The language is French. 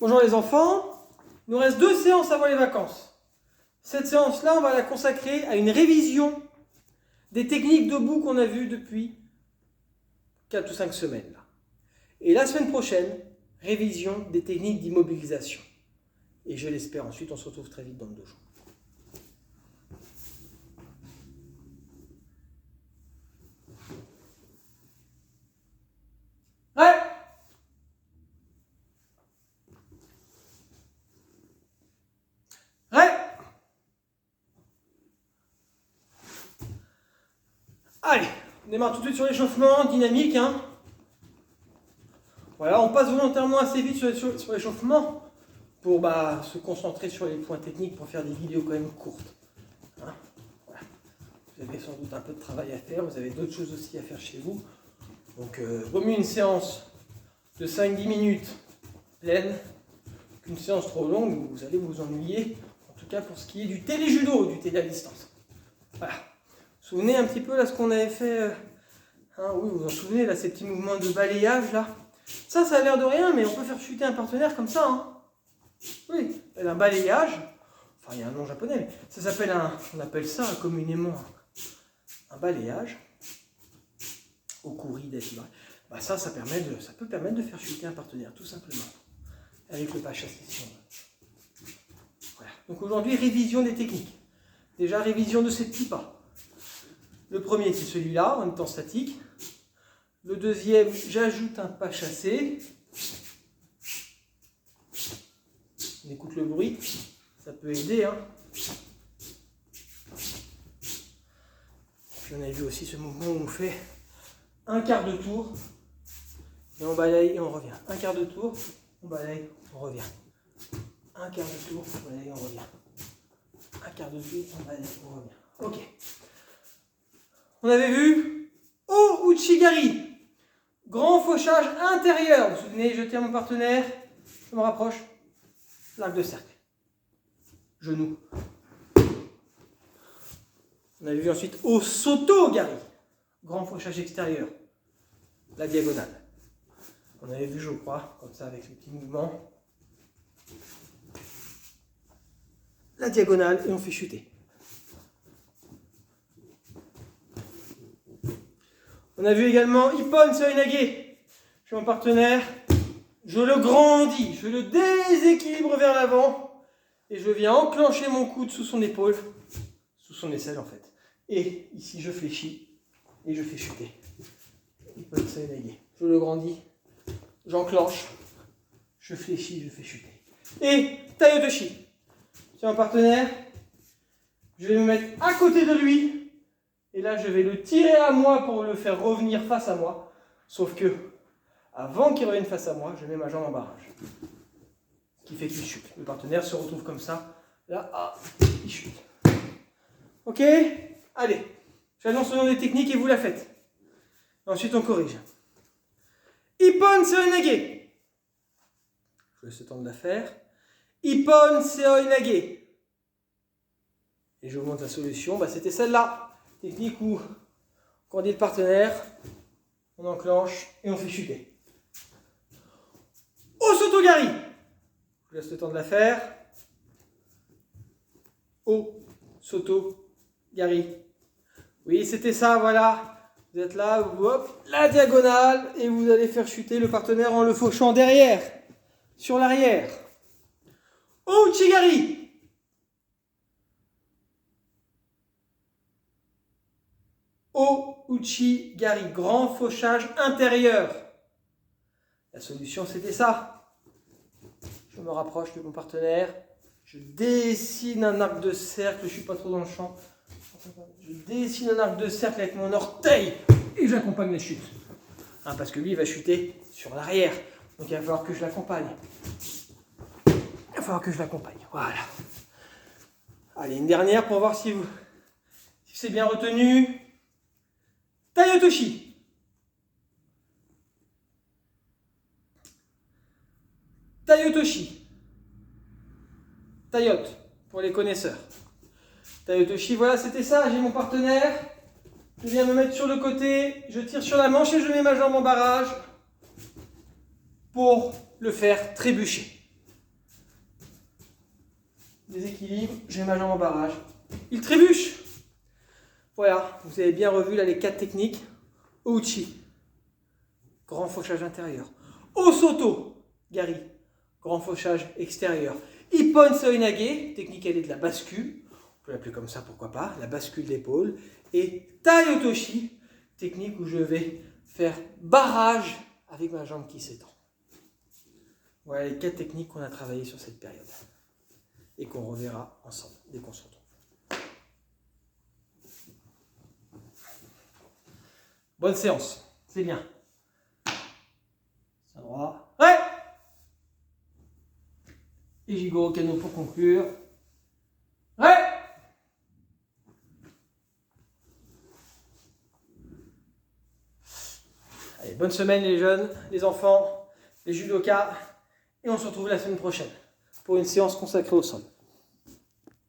Bonjour les enfants, il nous reste 2 séances avant les vacances. Cette séance-là, on va la consacrer à une révision des techniques debout qu'on a vues depuis 4 ou 5 semaines. Là. Et la semaine prochaine, révision des techniques d'immobilisation. Et je l'espère, ensuite on se retrouve très vite dans le dojo. Ouais. Allez, on démarre tout de suite sur l'échauffement, dynamique. Voilà, on passe volontairement assez vite sur l'échauffement pour se concentrer sur les points techniques pour faire des vidéos quand même courtes. Voilà. Vous avez sans doute un peu de travail à faire, vous avez d'autres choses aussi à faire chez vous. Donc, vaut mieux une séance de 5-10 minutes pleine qu'une séance trop longue où vous allez vous ennuyer, en tout cas pour ce qui est du téléjudo, du télé à distance. Voilà. Vous vous souvenez un petit peu là ce qu'on avait fait oui, vous vous en souvenez là, ces petits mouvements de balayage là. Ça a l'air de rien, mais on peut faire chuter un partenaire comme ça. Oui, un balayage. Enfin, il y a un nom japonais, mais ça s'appelle on appelle ça communément un balayage. Okuri d'Ashibari. Ça peut permettre de faire chuter un partenaire, tout simplement. Avec le pas chassé. Voilà. Donc aujourd'hui, révision des techniques. Déjà, révision de ces petits pas. Le premier, c'est celui-là, en étant statique. Le deuxième, j'ajoute un pas chassé. On écoute le bruit, ça peut aider. Puis on a vu aussi ce mouvement où on fait un quart de tour, et on balaye et on revient. Un quart de tour, on balaye, on revient. Un quart de tour, on balaye, on revient. Un quart de tour, on balaye, on revient. Ok. On avait vu O-Uchigari, grand fauchage intérieur. Vous vous souvenez, je tiens mon partenaire, je me rapproche, l'arc de cercle, genou. On avait vu ensuite O-Soto-Gari, grand fauchage extérieur, la diagonale. On avait vu, je crois, comme ça avec les petits mouvements, la diagonale et on fait chuter. On a vu également Ippon Seoinage. Je suis mon partenaire, je le grandis, je le déséquilibre vers l'avant et je viens enclencher mon coude sous son épaule, sous son aisselle en fait. Et ici je fléchis et je fais chuter. Ippon Seoinage. Je le grandis, j'enclenche, je fléchis, je fais chuter. Et Taiotoshi. Je suis mon partenaire, je vais me mettre à côté de lui. Et là, je vais le tirer à moi pour le faire revenir face à moi. Sauf que, avant qu'il revienne face à moi, je mets ma jambe en barrage. Ce qui fait qu'il chute. Le partenaire se retrouve comme ça. Là, il chute. Ok? Allez. J'annonce le nom des techniques et vous la faites. Ensuite, on corrige. Ippon Seoinage. Je vous laisse le temps de la faire. Ippon Seoinage. Et je vous montre la solution. C'était celle-là. Technique où on dit le partenaire, on enclenche et on fait chuter. O-Soto-Gari. Je vous laisse le temps de la faire. O-Soto-Gari. Oui, c'était ça, voilà. Vous êtes là, hop, la diagonale, et vous allez faire chuter le partenaire en le fauchant derrière, sur l'arrière. O-Uchigari. O-Uchigari, grand fauchage intérieur. La solution, c'était ça. Je me rapproche de mon partenaire. Je dessine un arc de cercle. Je ne suis pas trop dans le champ. Je dessine un arc de cercle avec mon orteil et j'accompagne la chute. Parce que lui, il va chuter sur l'arrière. Donc, il va falloir que je l'accompagne. Voilà. Allez, une dernière pour voir si c'est bien retenu. Taiotoshi. Taiotoshi. Taiote, pour les connaisseurs. Taiotoshi, voilà, c'était ça. J'ai mon partenaire. Je viens me mettre sur le côté. Je tire sur la manche et je mets ma jambe en barrage pour le faire trébucher. déséquilibre, j'ai ma jambe en barrage. Il trébuche. Voilà, vous avez bien revu là les 4 techniques. Ouchi, grand fauchage intérieur. Osoto, Gari, grand fauchage extérieur. Ippon Soinage, technique elle est de la bascule. On peut l'appeler comme ça, pourquoi pas, la bascule d'épaule. Et Tai Otoshi, technique où je vais faire barrage avec ma jambe qui s'étend. Voilà les 4 techniques qu'on a travaillées sur cette période et qu'on reverra ensemble dès qu'on se retrouve. Bonne séance, c'est bien. C'est droit. Ouais. Et Jigoro Kano pour conclure. Ouais. Allez, bonne semaine les jeunes, les enfants, les judokas. Et on se retrouve la semaine prochaine pour une séance consacrée au sol.